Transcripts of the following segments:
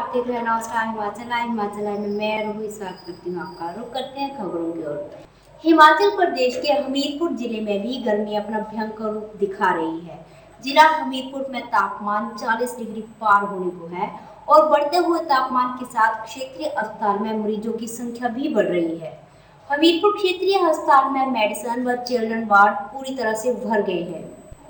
आप देख रहे हैं नमस्कार हिमाचल लाइव में मैं रोहित स्वागत करती हूँ आपका। रुक करते हैं खबरों की ओर। हिमाचल प्रदेश के हमीरपुर जिले में भी गर्मी अपना भयंकर रूप दिखा रही है। जिला हमीरपुर में तापमान 40 डिग्री पार होने को है और बढ़ते हुए तापमान के साथ क्षेत्रीय अस्पताल में मरीजों की संख्या भी बढ़ रही है। हमीरपुर क्षेत्रीय अस्पताल में मेडिसिन व चिल्ड्रन वार्ड पूरी तरह से भर गए हैं।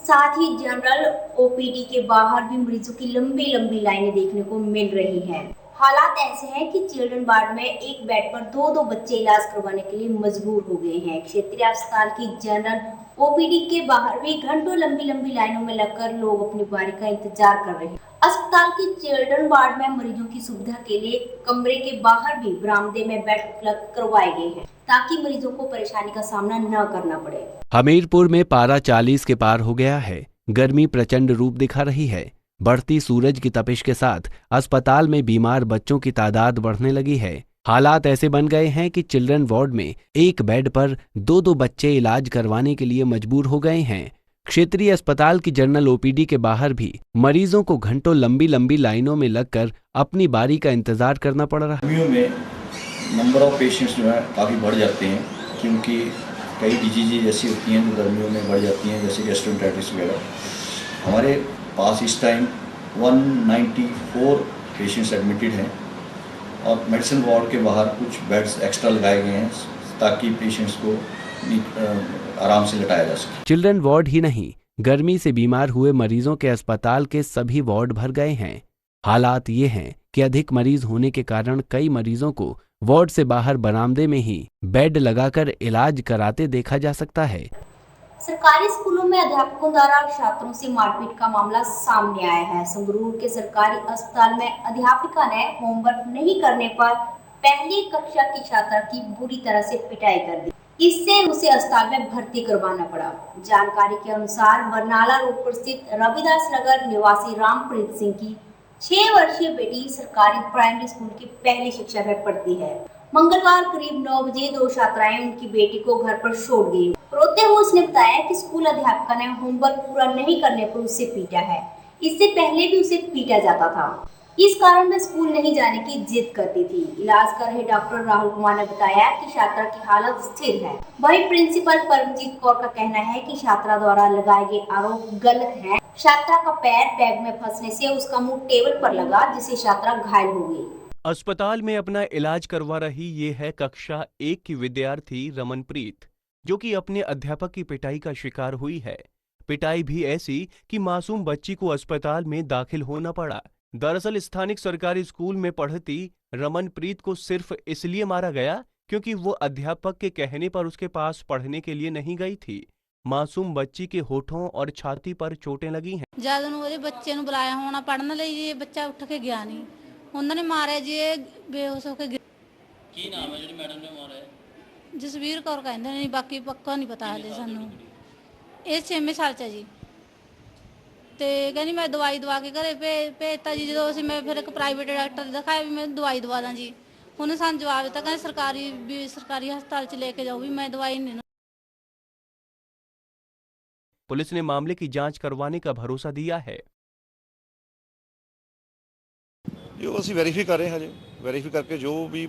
साथ ही जनरल ओपीडी के बाहर भी मरीजों की लंबी लंबी लाइनें देखने को मिल रही हैं। हालात ऐसे हैं कि चिल्ड्रन वार्ड में एक बेड पर दो बच्चे इलाज करवाने के लिए मजबूर हो गए हैं। क्षेत्रीय अस्पताल की जनरल ओपीडी के बाहर भी घंटों लंबी लंबी लाइनों में लगकर लोग अपनी बारी का इंतजार कर रहे हैं। अस्पताल के चिल्ड्रन वार्ड में मरीजों की सुविधा के लिए कमरे के बाहर भी बरामदे में बेड उपलब्ध करवाए गए हैं ताकि मरीजों को परेशानी का सामना न करना पड़े। हमीरपुर में पारा 40 के पार हो गया है। गर्मी प्रचंड रूप दिखा रही है। बढ़ती सूरज की तपिश के साथ अस्पताल में बीमार बच्चों की तादाद बढ़ने लगी है। हालात ऐसे बन गए हैं कि चिल्ड्रन वार्ड में एक बेड पर दो बच्चे इलाज करवाने के लिए मजबूर हो गए हैं। क्षेत्रीय अस्पताल की जनरल ओपीडी के बाहर भी मरीजों को घंटों लंबी लंबी लाइनों में लगकर अपनी बारी का इंतजार करना पड़ रहा है। गर्मियों में नंबर ऑफ पेशेंट्स जो है काफ़ी बढ़ जाते हैं क्योंकि कई डिजीज़ ऐसी होती हैं जो गर्मियों में बढ़ जाती हैं, जैसे गैस्ट्रोएंटेरिटिस वगैरह। हमारे पास इस टाइम 194 पेशेंट्स एडमिटेड हैं और मेडिसिन वार्ड के बाहर कुछ बेड्स एक्स्ट्रा लगाए गए हैं ताकि पेशेंट्स को आराम से लिटाया जा सके। चिल्ड्रन वार्ड ही नहीं, गर्मी से बीमार हुए मरीजों के अस्पताल के सभी वार्ड भर गए हैं। हालात ये हैं कि अधिक मरीज होने के कारण कई मरीजों को वार्ड से बाहर बरामदे में ही बेड लगाकर इलाज कराते देखा जा सकता है। सरकारी स्कूलों में अध्यापकों द्वारा छात्रों से मारपीट का मामला सामने आया है। संगरूर के सरकारी अस्पताल में अध्यापिका ने होमवर्क नहीं करने पर पहली कक्षा की छात्रा की बुरी तरह से पिटाई कर दी। इससे उसे अस्पताल में भर्ती करवाना पड़ा। जानकारी के अनुसार बरनाला रोड पर स्थित रविदास नगर निवासी रामप्रीत सिंह की 6 वर्षीय बेटी सरकारी प्राइमरी स्कूल की पहली शिक्षा में पढ़ती है। मंगलवार करीब 9 बजे दो छात्राएं उनकी बेटी को घर पर छोड़ गई। रोते हुए उसने बताया कि स्कूल अध्यापिका ने होमवर्क पूरा नहीं करने पर उसे पीटा है। इससे पहले भी उसे पीटा जाता था। इस कारण में स्कूल नहीं जाने की जिद करती थी। इलाज कर रहे डॉक्टर राहुल कुमार ने बताया कि छात्रा की हालत स्थिर है। वहीं प्रिंसिपल परमजीत कौर का कहना है कि छात्रा द्वारा लगाए गए आरोप गलत हैं। छात्रा का पैर बैग में फंसने से उसका मुंह टेबल पर लगा, जिससे छात्रा घायल हो गई। अस्पताल में अपना इलाज करवा रही ये है कक्षा 1 की विद्यार्थी रमनप्रीत, जो कि अपने अध्यापक की पिटाई का शिकार हुई है। पिटाई भी ऐसी कि मासूम बच्ची को अस्पताल में दाखिल होना पड़ा। दरअसल स्थानिक सरकारी स्कूल में पढ़ती रमनप्रीत को सिर्फ इसलिए मारा गया क्योंकि वो अध्यापक के कहने पर उसके पास पढ़ने के लिए नहीं गई थी। मासूम बच्ची के होठों और छाती पर चोटें लगी हैं। जद ਉਹਦੇ ਬੱਚੇ ਨੂੰ ਬੁਲਾਇਆ ਹੋਣਾ ਪੜਨ ਲਈ ਜੀ, ਬੱਚਾ ਉੱਠ ਕੇ ਗਿਆ ਨਹੀਂ। ਉਹਨਾਂ ਨੇ ਮਾਰਿਆ ਜੀ, ਬੇਹੋਸ਼ ਹੋ ਕੇ ਗਿਰ। ਕੀ ਨਾਮ ਹੈ ਜਿਹੜੀ ਮੈਡਮ ਨੇ ਮਾਰਿਆ? ਜਸਵੀਰ ਕੌਰ ਕਹਿੰਦੇ ਨੇ, ਬਾਕੀ ਪੱਕਾ ਨਹੀਂ ਪਤਾ ਹਲੇ ਸਾਨੂੰ। ਇਹ 6ਵੇਂ ਸਾਲ ਚ ਹੈ ਜੀ। ਤੇ ਕਹਿੰਦੀ ਮੈਂ ਦਵਾਈ ਦਵਾ ਕੇ ਘਰੇ ਭੇਜਤਾ ਜੀ। ਜਦੋਂ ਅਸੀਂ ਮੈਂ ਫਿਰ ਇੱਕ ਪ੍ਰਾਈਵੇਟ ਡਾਕਟਰ ਦਿਖਾਇਆ ਵੀ ਮੈਂ ਦਵਾਈ ਦਵਾ ਦਾਂ ਜੀ। ਉਹਨੇ ਸਾਨੂੰ ਜਵਾਬ ਦਿੱਤਾ, ਕਹਿੰਦੇ ਸਰਕਾਰੀ ਹਸਪਤਾਲ ਚ ਲੈ ਕੇ ਜਾਓ, ਵੀ मैं दवाई नहीं। पुलिस ने मामले की जांच करवाने का भरोसा दिया है। जो ਅਸੀਂ ਵੈਰੀਫਾਈ ਕਰ ਰਹੇ ਹਾਂ, ਹਜੇ ਵੈਰੀਫਾਈ ਕਰਕੇ ਜੋ ਵੀ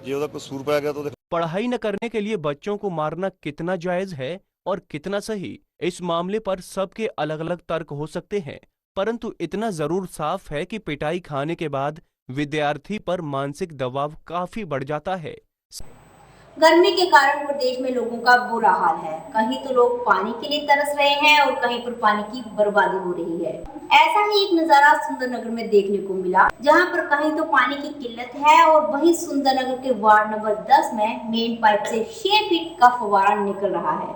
ਜੇ ਉਹਦਾ ਕਸੂਰ ਪਾਇਆ ਗਿਆ ਤਾਂ पढ़ाई न करने के लिए बच्चों को मारना कितना जायज है और कितना सही, इस मामले पर सबके अलग अलग तर्क हो सकते हैं, परंतु इतना जरूर साफ है कि पिटाई खाने के बाद विद्यार्थी पर मानसिक दबाव काफी बढ़ जाता है। गर्मी के कारण प्रदेश में लोगों का बुरा हाल है। कहीं तो लोग पानी के लिए तरस रहे हैं और कहीं पर पानी की बर्बादी हो रही है। ऐसा ही एक नजारा सुंदरनगर में देखने को मिला, जहां पर कहीं तो पानी की किल्लत है और वहीं सुंदरनगर के वार्ड नंबर 10 में मेन पाइप से 6 फीट का फव्वारा निकल रहा है।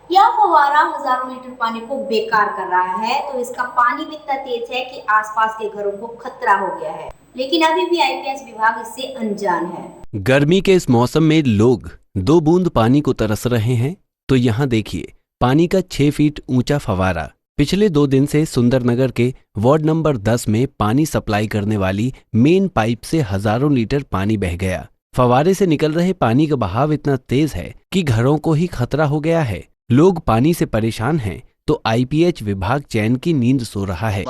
यह फव्वारा हजारों लीटर पानी को बेकार कर रहा है, तो इसका पानी भी इतना तेज है कि आसपास के घरों को खतरा हो गया है, लेकिन अभी भी आईपीएस विभाग इससे अनजान है। गर्मी के इस मौसम में लोग 2 बूंद पानी को तरस रहे हैं, तो यहाँ देखिए पानी का 6 फीट ऊंचा फव्वारा। पिछले 2 दिन से सुंदरनगर के वार्ड नंबर 10 में पानी सप्लाई करने वाली मेन पाइप से हजारों लीटर पानी बह गया। फव्वारे से निकल रहे पानी का बहाव इतना तेज है कि घरों को ही खतरा हो गया है। लोग पानी से परेशान हैं, तो आईपीएच विभाग चैन की नींद सो रहा है।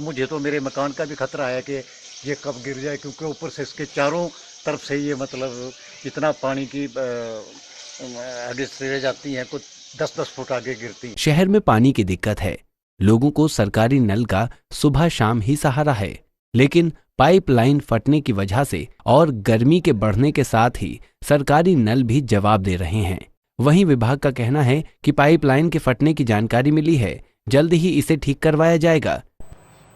मुझे तो मेरे मकान का भी खतरा है कि ये कब गिर जाए, क्योंकि ऊपर से इसके चारों तरफ से ये मतलब इतना पानी की रह जाती हैं, कुछ 10-10 फुट आगे गिरती हैं। शहर में पानी की दिक्कत है, लोगों को सरकारी नल का सुबह शाम ही सहारा है, लेकिन पाइपलाइन फटने की वजह से और गर्मी के बढ़ने के साथ ही सरकारी नल भी जवाब दे रहे हैं। वहीं विभाग का कहना है कि पाइपलाइन के फटने की जानकारी मिली है, जल्द ही इसे ठीक करवाया जाएगा।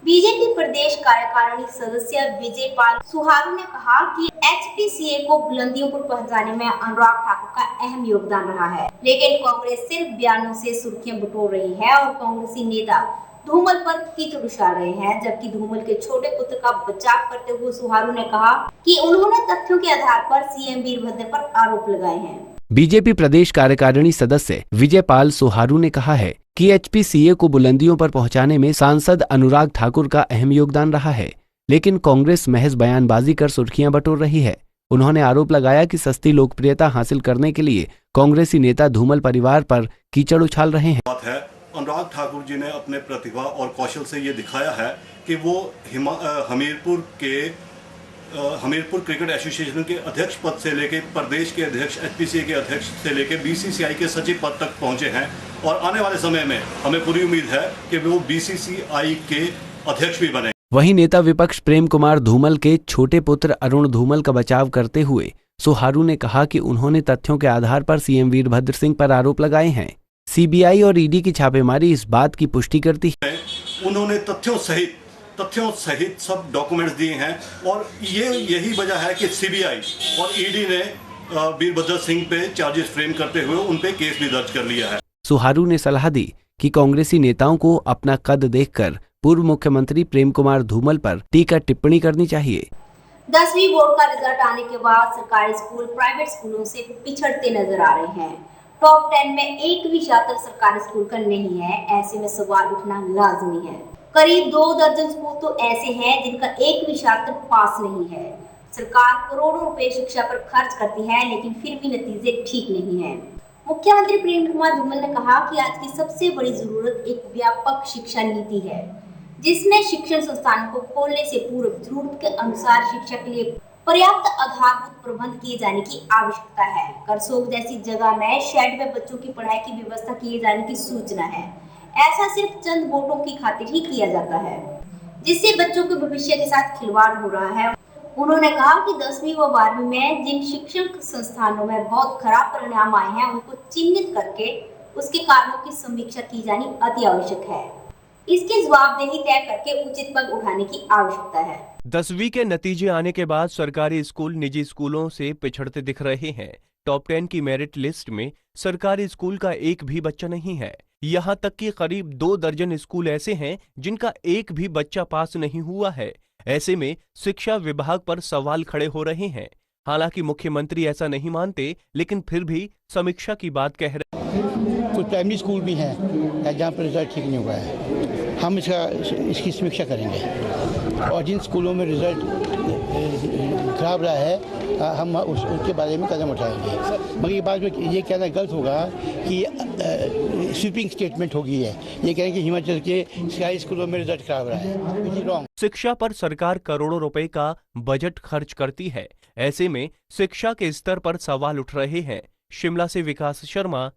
बीजेपी प्रदेश कार्यकारिणी सदस्य विजय पाल सुहारू ने कहा कि HPCA को बुलंदियों पर पहुंचाने में अनुराग ठाकुर का अहम योगदान रहा है, लेकिन कांग्रेस सिर्फ बयानों से सुर्खियां बटोर रही है और कांग्रेसी नेता धूमल पर कीचड़ उछाल रहे हैं। जबकि धूमल के छोटे पुत्र का बचाव करते हुए सुहारू ने कहा कि उन्होंने तथ्यों के आधार पर CM वीरभद्र पर आरोप लगाए हैं। बीजेपी प्रदेश कार्यकारिणी सदस्य विजय पाल सुहारू ने कहा है कि HPCA को बुलंदियों पर पहुंचाने में सांसद अनुराग ठाकुर का अहम योगदान रहा है, लेकिन कांग्रेस महज बयानबाजी कर सुर्खियां बटोर रही है। उन्होंने आरोप लगाया कि सस्ती लोकप्रियता हासिल करने के लिए कांग्रेसी नेता धूमल परिवार पर कीचड़ उछाल रहे हैं। बात है, अनुराग ठाकुर जी ने अपने प्रतिभा और कौशल से ये दिखाया है कि वो हमीरपुर क्रिकेट एसोसिएशन के अध्यक्ष पद से लेकर प्रदेश के अध्यक्ष HPCA के अध्यक्ष से लेकर BCCI के सचिव पद तक पहुंचे हैं और आने वाले समय में हमें पूरी उम्मीद है कि वो BCCI के अध्यक्ष भी बने। वहीं नेता विपक्ष प्रेम कुमार धूमल के छोटे पुत्र अरुण धूमल का बचाव करते हुए सुहारू ने कहा कि उन्होंने तथ्यों के आधार पर CM वीरभद्र सिंह पर आरोप लगाए हैं। CBI और ED की छापेमारी इस बात की पुष्टि करती है। उन्होंने तथ्यों सहित सब डॉक्यूमेंट्स दिए हैं और यही वजह है कि CBI और ED ने वीरभद्र सिंह पे चार्जेस फ्रेम करते हुए उन पे केस भी दर्ज कर लिया है। सुहारू ने सलाह दी कि कांग्रेसी नेताओं को अपना कद देखकर पूर्व मुख्यमंत्री प्रेम कुमार धूमल पर टीका टिप्पणी करनी चाहिए। 10वीं बोर्ड का रिजल्ट आने के बाद सरकारी स्कूल प्राइवेट स्कूलों से पिछड़ते नजर आ रहे हैं। टॉप 10 में एक भी छात्र सरकारी स्कूल का नहीं है। ऐसे में सवाल उठना लाजमी है। करीब 2 दर्जन स्कूल तो ऐसे हैं जिनका एक भी छात्र पास नहीं है। सरकार करोड़ों रुपए शिक्षा पर खर्च करती है, लेकिन फिर भी नतीजे ठीक नहीं है। मुख्यमंत्री प्रेम कुमार धूमल ने कहा कि आज की सबसे बड़ी जरूरत एक व्यापक शिक्षा नीति है, जिसमें शिक्षण संस्थानों को खोलने से पूर्व जरूरत के अनुसार शिक्षा के लिए पर्याप्त आधारभूत प्रबंध किए जाने की आवश्यकता है। करसोग जैसी जगह में शेड में बच्चों की पढ़ाई की व्यवस्था किए जाने की सूचना है। ऐसा सिर्फ चंद वोटों की खातिर ही किया जाता है, जिससे बच्चों के भविष्य के साथ खिलवाड़ हो रहा है। उन्होंने कहा कि 10वीं व 12वीं में जिन शिक्षण संस्थानों में बहुत खराब परिणाम आए हैं, उनको चिन्हित करके उसके कारणों की समीक्षा की जानी अति आवश्यक है। इसकी जवाबदेही तय करके उचित पग उठाने की आवश्यकता है। 10वीं के नतीजे आने के बाद सरकारी स्कूल निजी स्कूलों से पिछड़ते दिख रहे हैं। टॉप 10 की मेरिट लिस्ट में सरकारी स्कूल का एक भी बच्चा नहीं है। यहाँ तक कि करीब 2 दर्जन स्कूल ऐसे हैं जिनका एक भी बच्चा पास नहीं हुआ है। ऐसे में शिक्षा विभाग पर सवाल खड़े हो रहे हैं। हालांकि मुख्यमंत्री ऐसा नहीं मानते, लेकिन फिर भी समीक्षा की बात कह रहे हैं। कुछ प्राइमरी स्कूल भी हैं जहाँ पर रिजल्ट ठीक नहीं हुआ है। हम इसकी समीक्षा करेंगे और जिन स्कूलों में रिजल्ट खराब रहा है हम उसके बारे में कदम उठाएंगे। मगर ये बात में ये कहना गलत होगा कि स्वीपिंग स्टेटमेंट होगी है। ये कहें कि हिमाचल के सरकारी स्कूलों में रिजल्ट खराब रहा है, रॉन्ग। शिक्षा पर सरकार करोड़ों रुपए का बजट खर्च करती है। ऐसे में शिक्षा के स्तर पर सवाल उठ रहे हैं। शिमला से विकास शर्मा।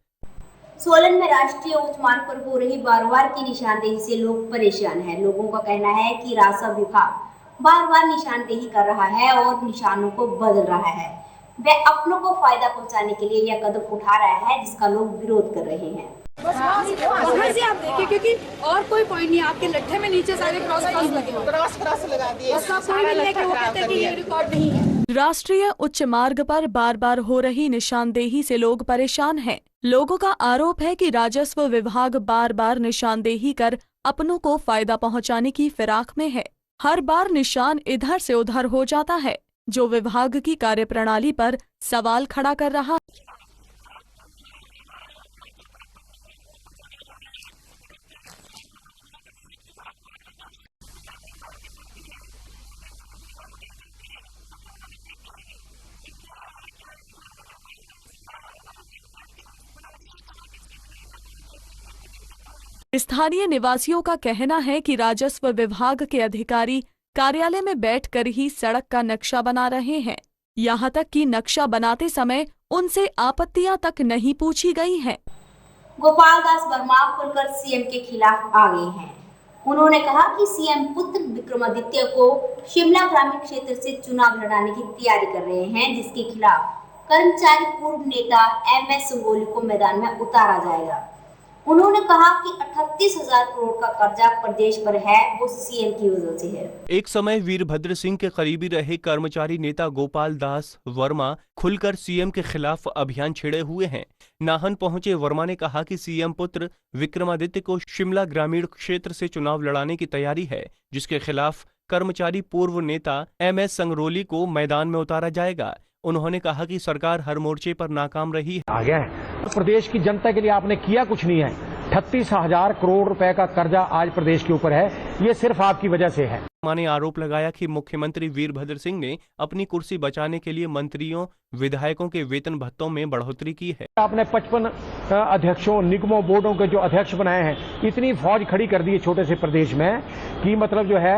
सोलन में राष्ट्रीय उच्च मार्ग पर हो रही बार-बार की निशानदेही से लोग परेशान हैं। लोगों का कहना है कि राजस्व विभाग बार-बार निशानदेही कर रहा है और निशानों को बदल रहा है। वह अपनों को फायदा पहुंचाने के लिए यह कदम उठा रहा है, जिसका लोग विरोध कर रहे हैं। वहाँ से आप देखिए, क्योंकि और कोई पॉइंट नहीं, आपके लट्ठे में नीचे सारे क्रॉस लगे हुए, क्रॉस लगा दिए। उसका कोई नहीं है कि वो कहते हैं कि ये रिकॉर्ड नहीं है। राष्ट्रीय उच्च मार्ग पर बार बार हो रही निशानदेही से लोग परेशान हैं। लोगों का आरोप है कि राजस्व विभाग बार बार निशानदेही कर अपनों को फायदा पहुंचाने की फिराक में है। हर बार निशान इधर से उधर हो जाता है, जो विभाग की कार्यप्रणाली पर सवाल खड़ा कर रहा है। स्थानीय निवासियों का कहना है कि राजस्व विभाग के अधिकारी कार्यालय में बैठकर ही सड़क का नक्शा बना रहे हैं। यहाँ तक कि नक्शा बनाते समय उनसे आपत्तियां तक नहीं पूछी गई हैं। गोपाल दास वर्मा खुलकर सीएम के खिलाफ आ गए हैं। उन्होंने कहा कि सीएम पुत्र विक्रमादित्य को शिमला ग्रामीण क्षेत्र से चुनाव लड़ाने की तैयारी कर रहे हैं, जिसके खिलाफ कर्मचारी पूर्व नेता एमएस संगोली को मैदान में उतारा जाएगा। उन्होंने कहा कि 38,000 करोड़ का कर्जा प्रदेश पर है, वो सीएम की वजह से है। एक समय वीरभद्र सिंह के करीबी रहे कर्मचारी नेता गोपाल दास वर्मा खुलकर सीएम के खिलाफ अभियान छेड़े हुए हैं। नाहन पहुंचे वर्मा ने कहा कि सीएम पुत्र विक्रमादित्य को शिमला ग्रामीण क्षेत्र से चुनाव लड़ाने की तैयारी है, जिसके खिलाफ कर्मचारी पूर्व नेता एमएस संगरोली को मैदान में उतारा जाएगा। उन्होंने कहा कि सरकार हर मोर्चे पर नाकाम रही है। आ गया है प्रदेश की जनता के लिए आपने किया कुछ नहीं है। 38,000 करोड़ रुपए का कर्जा आज प्रदेश के ऊपर है, ये सिर्फ आपकी वजह से है। ने आरोप लगाया कि मुख्यमंत्री वीरभद्र सिंह ने अपनी कुर्सी बचाने के लिए मंत्रियों विधायकों के वेतन भत्तों में बढ़ोतरी की है। आपने 55 अध्यक्षों निगमों बोर्डों के जो अध्यक्ष बनाए हैं, इतनी फौज खड़ी कर दी है छोटे से प्रदेश में कि मतलब जो है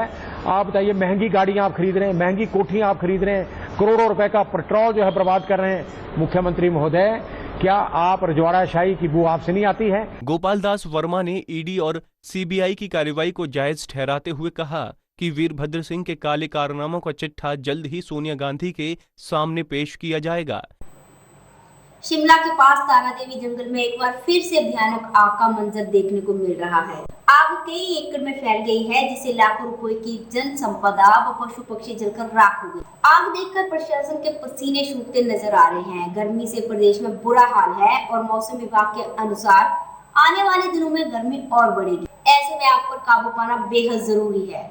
आप बताइए, महंगी गाड़ियां आप खरीद रहे हैं, महंगी कोठियां आप खरीद रहे हैं, करोड़ों रुपए का पेट्रोल जो है बर्बाद कर रहे हैं। मुख्यमंत्री महोदय, क्या आप रजवाड़ाशाही की बू आपसे नहीं आती है? गोपाल दास वर्मा ने ईडी और सीबीआई की कार्रवाई को जायज ठहराते हुए कहा कि वीरभद्र सिंह के काले कारनामों का चिट्ठा जल्द ही सोनिया गांधी के सामने पेश किया जाएगा। शिमला के पास तारादेवी जंगल में एक बार फिर से भयानक आग का मंजर देखने को मिल रहा है। आग कई एकड़ में फैल गई है, जिससे लाखों रुपए की जन संपदा व पशु पक्षी जलकर राख हो गए। आग देखकर प्रशासन के पसीने छूटते नजर आ रहे हैं। गर्मी से प्रदेश में बुरा हाल है और मौसम विभाग के अनुसार आने वाले दिनों में गर्मी और बढ़ेगी। ऐसे में आग पर काबू पाना बेहद जरूरी है।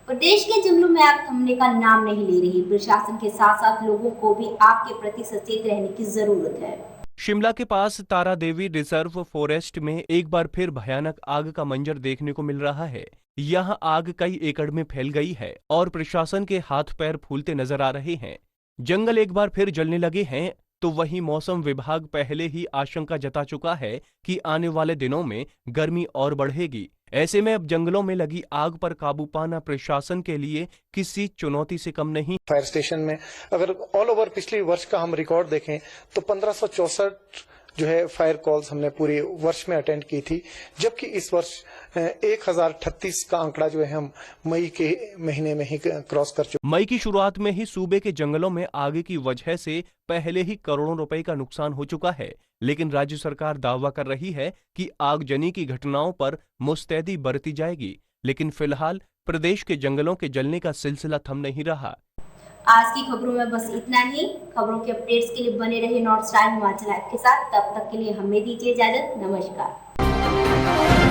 प्रदेश के जंगलों में आग थमने का नाम नहीं ले रही। प्रशासन के साथ साथ लोगों को भी आग के प्रति सचेत रहने की जरूरत है। शिमला के पास तारादेवी रिजर्व फॉरेस्ट में एक बार फिर भयानक आग का मंजर देखने को मिल रहा है। यहां आग कई एकड़ में फैल गई है और प्रशासन के हाथ पैर फूलते नजर आ रहे हैं। जंगल एक बार फिर जलने लगे हैं, तो वहीं मौसम विभाग पहले ही आशंका जता चुका है कि आने वाले दिनों में गर्मी और बढ़ेगी। ऐसे में अब जंगलों में लगी आग पर काबू पाना प्रशासन के लिए किसी चुनौती से कम नहीं। फायर स्टेशन में अगर ऑल ओवर पिछले वर्ष का हम रिकॉर्ड देखें तो 1564 जो है फायर कॉल्स हमने पूरे वर्ष में अटेंड की थी, जबकि इस वर्ष 1038 का आंकड़ा जो है हम मई के महीने में ही क्रॉस कर चुके। मई की शुरुआत में ही सूबे के जंगलों में आग की वजह से पहले ही करोड़ों रुपए का नुकसान हो चुका है, लेकिन राज्य सरकार दावा कर रही है कि आगजनी की घटनाओं पर मुस्तैदी बरती जाएगी। लेकिन फिलहाल प्रदेश के जंगलों के जलने का सिलसिला थम नहीं रहा। आज की खबरों में बस इतना ही। खबरों के अपडेट्स के लिए बने रहे नॉर्थ स्टार हिमाचल ऐप के साथ। तब तक के लिए हमें दीजिए इजाजत। नमस्कार।